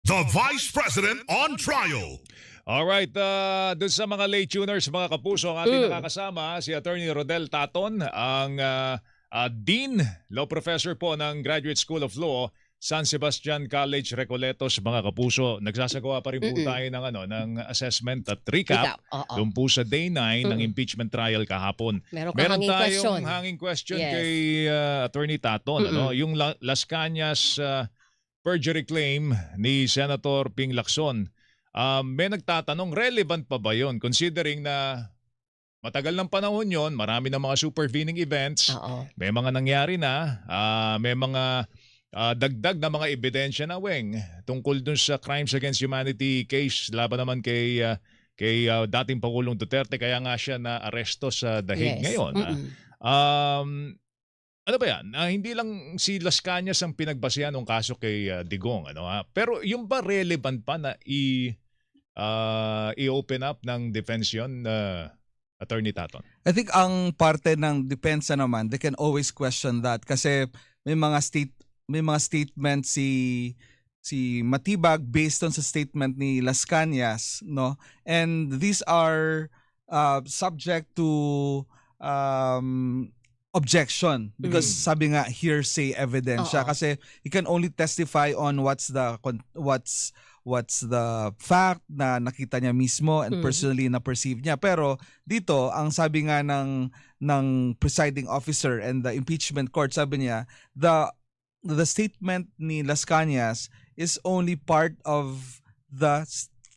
The Vice President on Trial. Alright, dun sa mga late tuners, mga kapuso, ang ating nakakasama si Attorney Rodel Taton, ang Dean, Law Professor po ng Graduate School of Law, San Sebastian College, Recoletos, mga kapuso. Nagsasagawa pa rin po tayo ng assessment at recap doon po sa day 9 ng impeachment trial kahapon. Meron tayong hanging question kay Attorney Taton. Yung Las Cañas perjury claim ni Senator Ping Lacson. May nagtatanong, relevant pa ba yun? Considering na matagal ng panahon yon, marami ng mga supervening events, may mga nangyari na, may mga dagdag na mga ebidensya na weng tungkol dun sa crimes against humanity case laban naman kay dating Pangulong Duterte, kaya nga siya na aresto sa The Hague ngayon. Ano ba yan? Hindi lang si Las Cañas ang pinagbasehan ng kaso kay Digong. Pero yung ba relevant pa na i-open up ng defense yun, Attorney Taton? I think ang parte ng depensa naman, they can always question that kasi may mga statement si Matibag based on sa statement ni Las Cañas, no? And these are subject to objection because sabi nga hearsay evidence siya kasi you can only testify on what's the fact na nakita niya mismo and personally na perceive niya. Pero dito ang sabi nga ng presiding officer and the impeachment court, sabi niya the statement ni Las Cañas is only part of the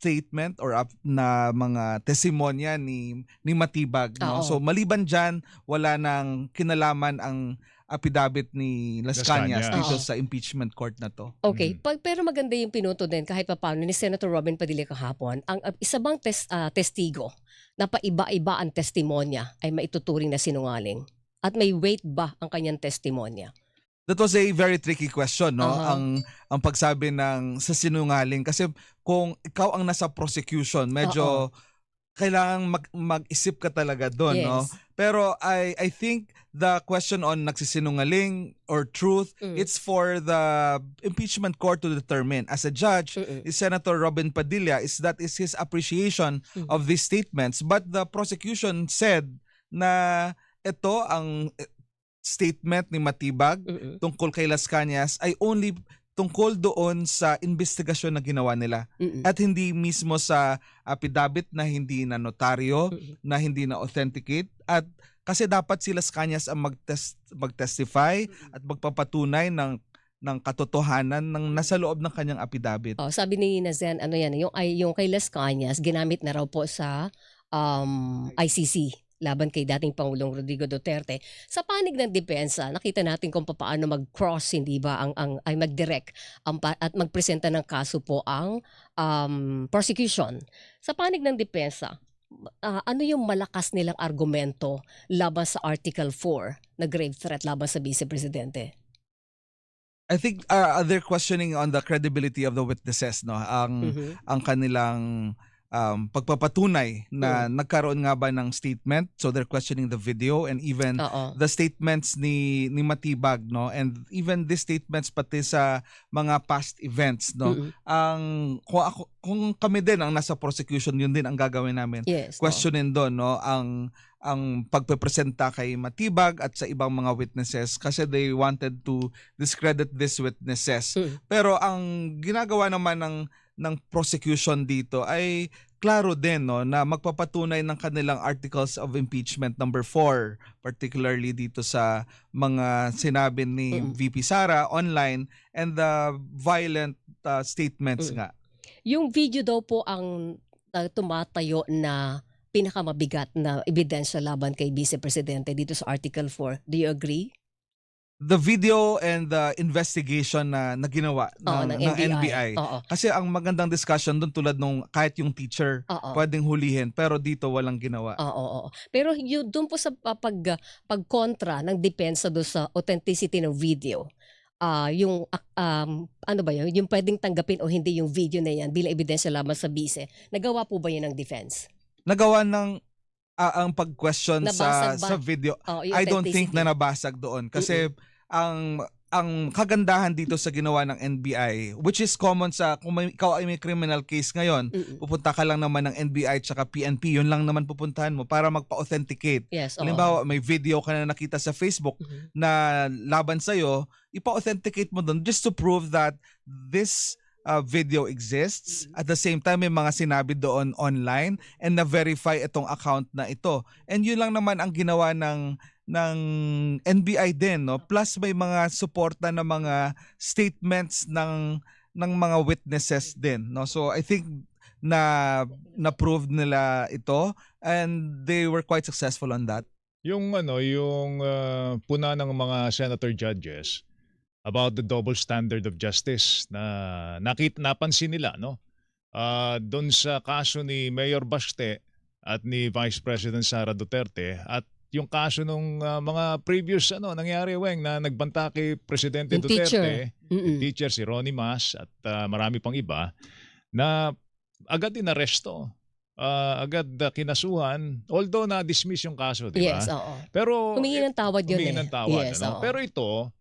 statement or na mga testimonya ni Matibag, no? So maliban diyan, wala nang kinalaman ang affidavit ni Las Cañas dito sa impeachment court na to. Okay, pero maganda yung pinuto din kahit papaano ni Senator Robin Padilla kahapon. Ang isa bang testigo na paiba-iba ang testimonya ay maituturing na sinungaling? At may weight ba ang kanyang testimonya? That was a very tricky question, no? Ang pagsabi ng sa sinungaling kasi kung ikaw ang nasa prosecution, medyo kailangan mag-isip ka talaga doon, no? Pero I think the question on nagsisinungaling or truth, it's for the impeachment court to determine. As a judge, Senator Robin Padilla, that is his appreciation of these statements. But the prosecution said na ito ang statement ni Matibag tungkol kay Las Cañas ay only tungkol doon sa investigasyon na ginawa nila at hindi mismo sa affidavit na hindi na notaryo, na hindi na authenticate, at kasi dapat si Las Cañas ang mag-testify at magpapatunay ng katotohanan ng nasa loob ng kanyang affidavit. Sabi ni Nazen, yung kay Las Cañas ginamit na raw po sa ICC laban kay dating Pangulong Rodrigo Duterte. Sa panig ng depensa, nakita natin kung paano mag-cross, hindi ba, ay mag-direct at magpresenta ng kaso po ang prosecution. Sa panig ng depensa, ano yung malakas nilang argumento laban sa Article 4 na grave threat laban sa Vice Presidente? I think they're questioning on the credibility of the witnesses, no? Ang kanilang pagpapatunay na nagkaroon nga ba ng statement, so they're questioning the video and even the statements ni Matibag, no, and even the statements pati sa mga past events, no. Kung kami din ang nasa prosecution, yun din ang gagawin namin, questionin doon, no, ang pagpepresenta kay Matibag at sa ibang mga witnesses kasi they wanted to discredit these witnesses. Pero ang ginagawa naman ng prosecution dito ay klaro din, no, na magpapatunay ng kanilang articles of impeachment number 4, particularly dito sa mga sinabi ni VP Sara online and the violent statements nga. Yung video daw po ang tumatayo na pinakamabigat na ebidensya laban kay Vice Presidente dito sa Article 4. Do you agree? The video and the investigation na ginawa ng NBI. Kasi ang magandang discussion doon tulad nung kahit yung teacher pwedeng hulihin pero dito walang ginawa. Pero doon po sa pagkontra ng depensa doon sa authenticity ng video, yung ano ba yun? Yung pwedeng tanggapin o hindi yung video na yan bilang ebidensya laban sa Vice, nagawa po ba yun ng defense? Nagawa ng ang pag-question sa video. I don't think na nabasag doon kasi ang ang kagandahan dito sa ginawa ng NBI, which is common sa kung ikaw ay may criminal case ngayon, pupunta ka lang naman ng NBI tsaka PNP, yun lang naman pupuntahan mo para magpa-authenticate. Yes, oo. Halimbawa, may video ka na nakita sa Facebook na laban sa'yo, ipa-authenticate mo doon just to prove that this video exists. At the same time, may mga sinabi doon online and na-verify itong account na ito. And yun lang naman ang ginawa ng NBI din, no? Plus may mga suporta na mga statements ng mga witnesses din, no? So I think na-prove nila ito and they were quite successful on that. Yung puna ng mga senator judges about the double standard of justice na napansin nila, no? Doon sa kaso ni Mayor Baste at ni Vice President Sara Duterte at yung kaso nung mga previous nangyari, Weng, na nagbanta kay Presidente Yung Duterte, teacher. teacher si Ronnie Mas at marami pang iba na agad inaresto, agad kinasuhan, although na-dismiss yung kaso, di ba? Yes, oo. Pero Humingi ng tawad yun humingi ng tawad, Yes, oo. Pero ito,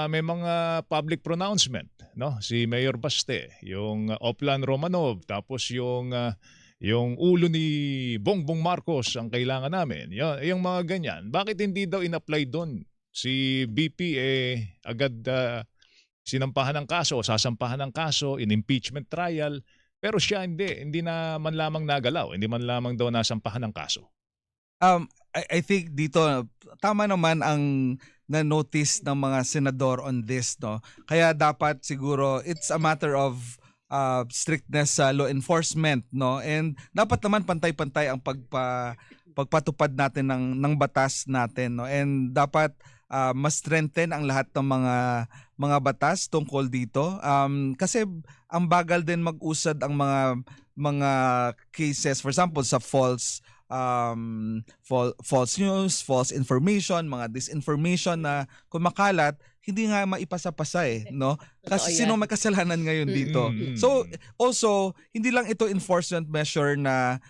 may mga public pronouncement, no? Si Mayor Baste, yung Oplan Romanov, tapos yung ulo ni Bongbong Marcos ang kailangan namin. Yung mga ganyan. Bakit hindi daw in-apply doon? Si BP agad sinampahan ng kaso, sasampahan ng kaso, in impeachment trial. Pero siya hindi na man lamang nagalaw. Hindi man lamang daw nasampahan ng kaso. I think dito, tama naman ang na-notice ng mga senador on this, no? Kaya dapat siguro, it's a matter of strictness sa law enforcement, no? And dapat naman pantay-pantay ang pagpatupad natin ng batas natin, no? And dapat mas strengthen ang lahat ng mga batas tungkol dito. Kasi ang bagal din mag-usad ang mga cases, for example sa false news, false information, mga disinformation na kumakalat, hindi nga maipasa-pasa no? Kasi sino may kasalanan ngayon dito? So, also, hindi lang ito enforcement measure na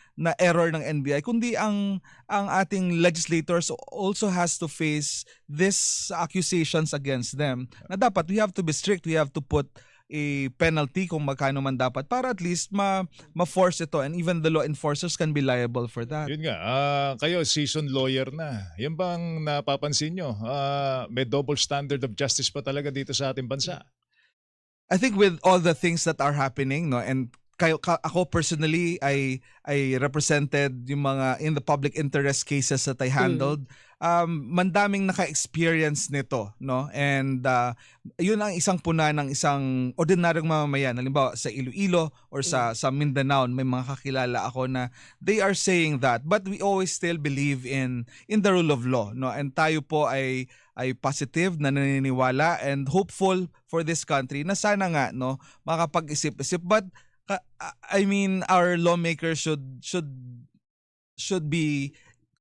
error ng NBI, kundi ang ating legislators also has to face these accusations against them. Na dapat, we have to be strict, we have to put a penalty kung magkano man dapat para at least ma-force ito and even the law enforcers can be liable for that. Yun nga, kayo seasoned lawyer na. Yan bang napapansin nyo? May double standard of justice pa talaga dito sa ating bansa? I think with all the things that are happening, no, and ako personally, I represented yung mga in the public interest cases that I handled. Mandaming naka-experience nito, no? And yun ang isang puna ng isang ordinaryong mamamayan. Halimbawa sa Iloilo or sa Mindanao, may mga kakilala ako na they are saying that, but we always still believe in the rule of law, no? And tayo po ay positive na naniniwala and hopeful for this country na sana nga, no, makapag-isip-isip. But I mean, our lawmakers should be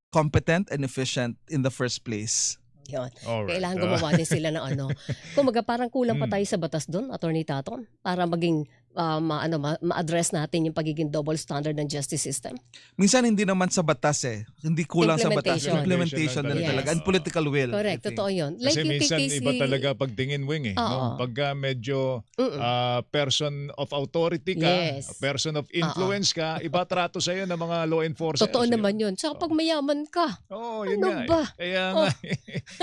competent and efficient in the first place. Yun. Alright. Kailangan gumawa din sila ng Kumaga parang kulang pa tayo sa batas doon, Attorney Taton, para maging ma-address natin yung pagiging double standard ng justice system. Minsan hindi naman sa batas hindi kulang sa batas. Implementation. Implementation din Yes. talaga. And political will. Correct, I think. totoo yun. Kasi yung minsan case iba ni- talaga pagtingin, Wing, no? Pagka medyo person of authority ka, Yes. person of influence ka, iba trato sa'yo ng mga law enforcers. Totoo naman yun. Tsaka pag mayaman ka, Oo, yun Ano nga. ba? Kaya nga.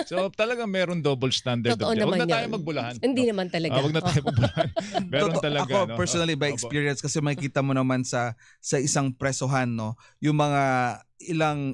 So talagang meron double standard. totoo Huwag naman na tayo yun. magbulahan. Hindi no? naman talaga. Huwag na tayo magbulahan. Meron talaga. Ako no? personally by Opo. experience kasi makikita mo naman sa isang presohan, no, yung mga ilang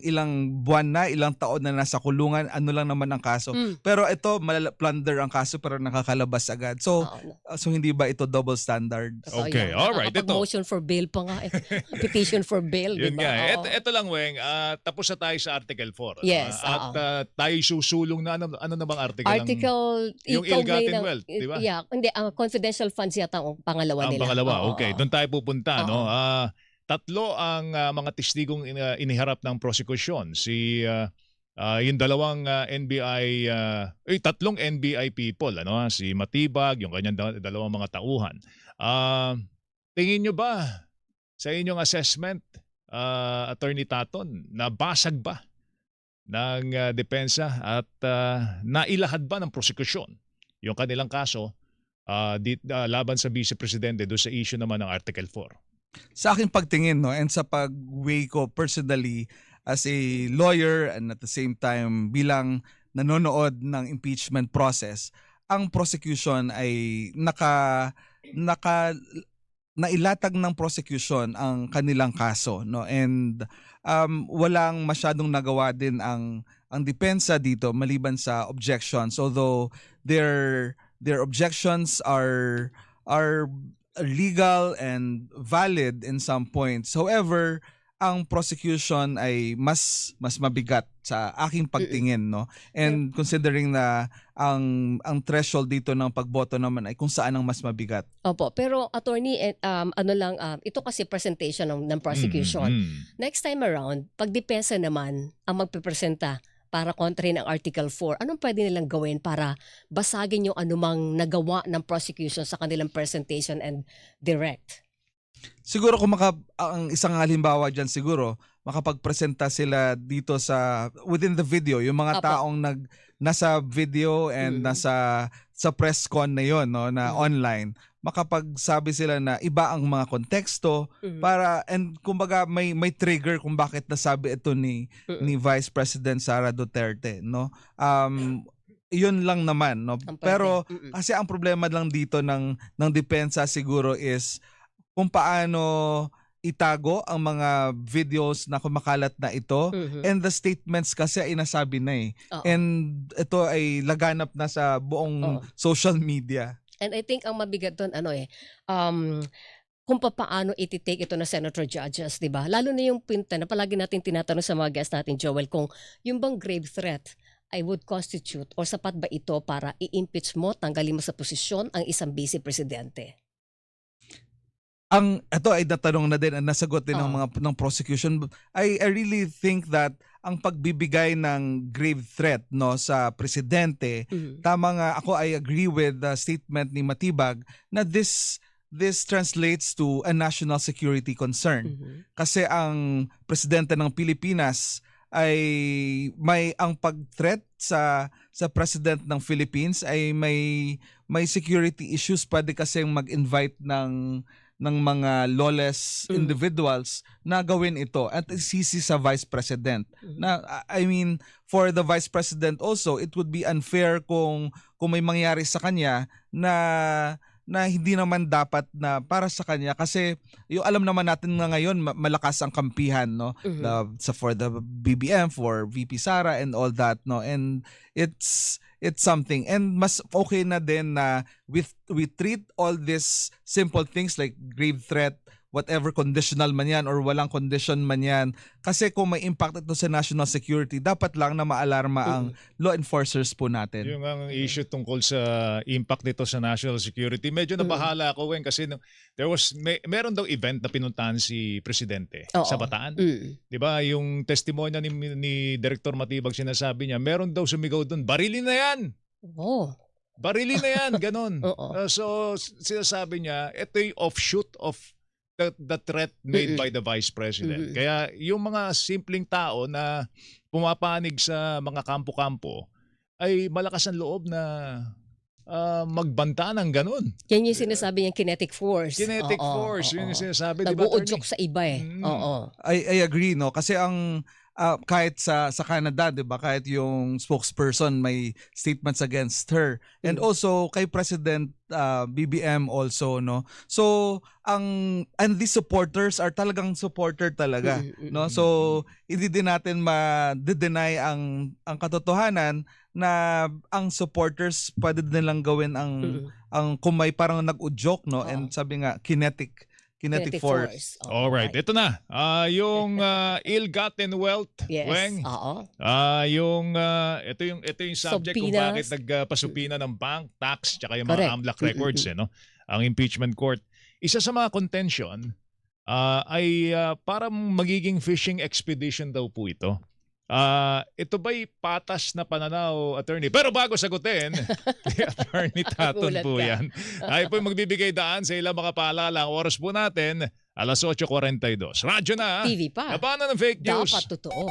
buwan na, ilang taon na nasa kulungan, ano lang naman ang kaso. Pero ito plunder ang kaso pero nakakalabas agad. So Oo, no. so hindi ba ito double standard? Totoo Okay, yan. alright, ito. Motion for bail pa nga. Petition for bail, di Yun ba? nga. Oo. Ito lang, Weng. Tapos na tayo sa Article 4. Yes, At oo. tayo susulong na ano na bang article? Article, yung ikaw ill-gotten ngayon ang- wealth, di ba? Yeah, hindi, ang confidential funds yata ang pangalawa Ang nila. pangalawa. Oo, Okay, oo. doon tayo pupunta. No? Oo. Tatlo ang mga testigong iniharap ng prosekusyon. Yung dalawang tatlong NBI people, si Matibag, yung kanyang dalawang mga tauhan. Tingin nyo ba sa inyong assessment, Attorney Taton, nabasag ba ng depensa at nailahad ba ng prosekusyon yung kanilang kaso laban sa Vice Presidente doon sa issue naman ng Article 4? Sa aking pagtingin, no, and sa pag-weigh ko personally as a lawyer and at the same time bilang nanonood ng impeachment process, ang prosecution ay nailatag ng prosecution ang kanilang kaso, no, and walang masyadong nagawa din ang depensa dito maliban sa objections, although their objections are legal and valid in some points. However, ang prosecution ay mas mabigat sa aking pagtingin, no? And considering na ang threshold dito ng pagboto naman ay kung saan ang mas mabigat. Opo, pero attorney, ito kasi presentation ng prosecution. Next time around, pag depensa naman ang magpipresenta para kontrahin ang Article 4, anong pwede nilang gawin para basagin yung anumang nagawa ng prosecution sa kanilang presentation and direct? Siguro kung ang isang halimbawa dyan siguro, makapagpresenta sila dito within the video, yung mga taong nasa video and nasa press con na yon, no, na online, makapagsabi sila na iba ang mga konteksto para, and kumbaga may trigger kung bakit nasabi ito ni Vice President Sara Duterte, no. Yun lang naman, no. Pero kasi ang problema lang dito ng depensa siguro is kung paano itago ang mga videos na kumakalat na ito, and the statements kasi ay nasabi na eh. And ito ay laganap na sa buong social media. And I think ang mabigat doon kung paano ititake ito ng senator judges, 'di ba? Lalo na yung pinta na palagi natin tinatanong sa mga guests natin, Joel, kung yung bang grave threat ay would constitute or sapat ba ito para i-impeach mo, tanggalin mo sa posisyon ang isang vice presidente. Ito ay natanong na din at nasagot din ng prosecution. I really think that ang pagbibigay ng grave threat, no, sa presidente, tama nga, ako I agree with the statement ni Matibag na this translates to a national security concern. Kasi ang presidente ng Pilipinas ay ang pag-threat sa president ng Philippines ay may security issues. Pwede kasing mag-invite ng mga lawless individuals na gawin ito at isisi sa Vice President. Na I mean, for the Vice President also, it would be unfair kung may mangyari sa kanya na hindi naman dapat na para sa kanya, kasi yung alam naman natin na ngayon malakas ang kampihan, no, for the BBM, for VP Sara and all that, no, and it's something, and mas okay na din na we treat all these simple things like grave threat, whatever conditional man yan or walang condition man yan, kasi kung may impact ito sa national security, dapat lang na maalarma ang law enforcers po natin. Yung ang issue tungkol sa impact nito sa national security, medyo nabahala ako, Wen, kasi meron daw event na pinuntahan si Presidente sa Bataan. Di ba? Yung testimonya ni Director Matibag, sinasabi niya, meron daw sumigaw doon, barilin na yan! Barilin na yan! Ganon. So, sinasabi niya, ito yung offshoot of the threat made by the Vice President. Kaya yung mga simpleng tao na pumapanig sa mga kampo-kampo ay malakas ang loob na magbanta ng ganun. Yan yung sinasabi niyang kinetic force. Kinetic force, yun yung sinasabi. Nag-uudyok sa iba eh. I agree, no, kasi kahit sa Canada, 'di ba, kahit yung spokesperson may statements against her, and also kay President BBM also, no. So and these supporters are talagang supporter talaga, no. So hindi din natin ma-deny ang katotohanan na ang supporters pwede din lang gawin ang kung may parang nag-udyok, no, and sabi nga kinetic force. Alright, ito na. Yung ill-gotten wealth, Weng. Ito yung subject kung bakit nagpasupina ng bank, tax, tsaka yung mga AMLAC records, no? Ang impeachment court. Isa sa mga contention ay parang magiging fishing expedition daw po ito. Ito ba'y patas na pananaw, attorney? Pero bago sagutin, Attorney Taton po yan. Ay po magbibigay daan sa ilang mga paalala. Ang oras po natin, 8:42. Radyo na. TV pa. Labanan ng fake news. Dapat totoo.